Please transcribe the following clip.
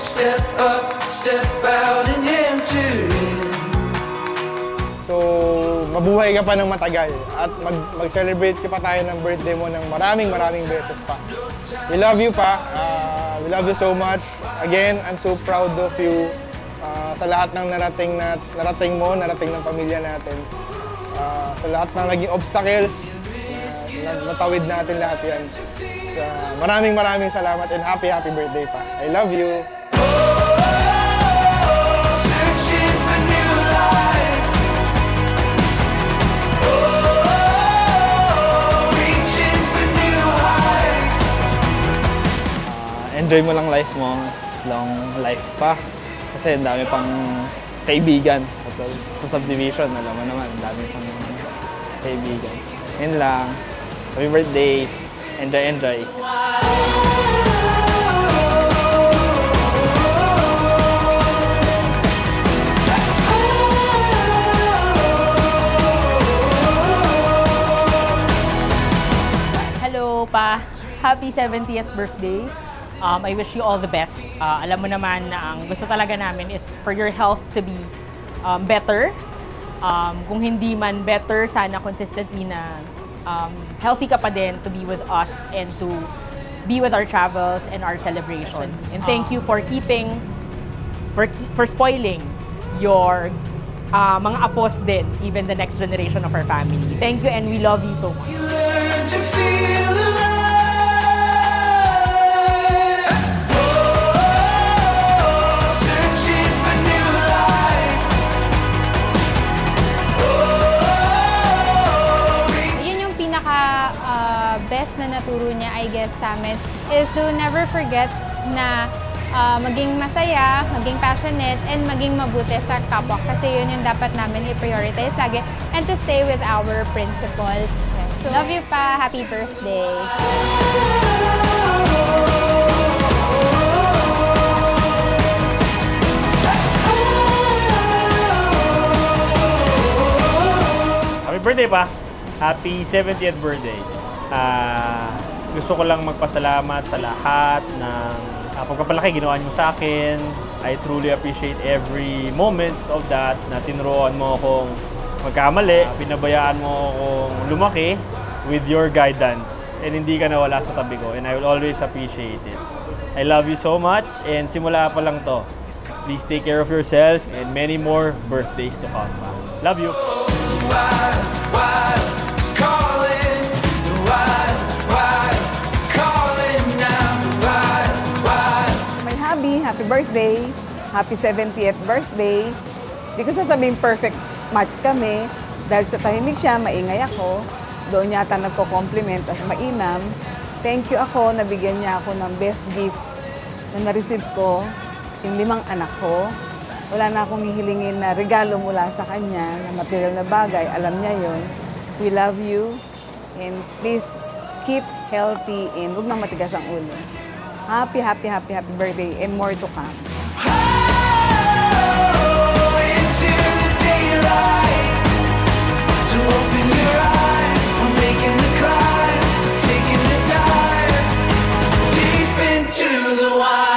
Step up, step out and enter in. So, mabuhay ka pa ng matagal at mag-celebrate ka pa tayo ng birthday mo ng maraming beses pa. We love you pa. We love you so much. Again, I'm so proud of you sa lahat ng narating mo, narating ng pamilya natin. Sa lahat ng naging obstacles, natawid natin lahat yan. So, maraming salamat and happy birthday pa. I love you. Searching for new life. Reaching for new heights. Enjoy mo lang life mo, long life pa. Kasi ang dami pang kaibigan. Sa subdivision, alam mo naman, ang dami pang kaibigan. Yun lang. Happy birthday. Enjoy. Hello pa. Happy 70th birthday. I wish you all the best. Alam mo naman na ang gusto talaga namin is for your health to be better. Kung hindi man better, sana consistently na healthy ka pa din to be with us and to be with our travels and our celebrations. And thank you for for spoiling your mga apos din, even the next generation of our family. Thank you and we love you so much. You learn to feel alive. Searching for new life. Yun yung pinaka best na naturo niya, I guess, sa amin, is to never forget na maging masaya, maging passionate, and maging mabuti sa kapwa. Kasi yun yung dapat namin i-prioritize lagi. And to stay with our principles. So, love you pa. Happy birthday. Happy birthday pa! Happy 70th birthday! Gusto ko lang magpasalamat sa lahat ng pagpapalaki ginawa niyo sa akin. I truly appreciate every moment of that na tinuruan mo akong magkamali. Pinabayaan mo akong lumaki with your guidance. And hindi ka nawala sa tabi ko. And I will always appreciate it. I love you so much. And simula pa lang to. Please take care of yourself and many more birthdays to come. Love you! Wild is calling. The wild is calling now. The wild. My hubby, happy birthday. Happy 70th birthday. Di ko sasabing perfect match kami. Dahil sa tahimik siya, maingay ako. Doon yata nagko-compliment as mainam. Thank you ako, nabigyan niya ako ng best gift na na-receive ko, yung 5 anak ko. Wala na akong hihilingin na regalo mula sa kanya, na material na bagay. Alam niya yon. We love you. And please, keep healthy and huwag nang matigas ang ulo. Happy birthday and more to come. Into the daylight. So open your eyes. We're making the climb. Taking the dive. Deep into the wild.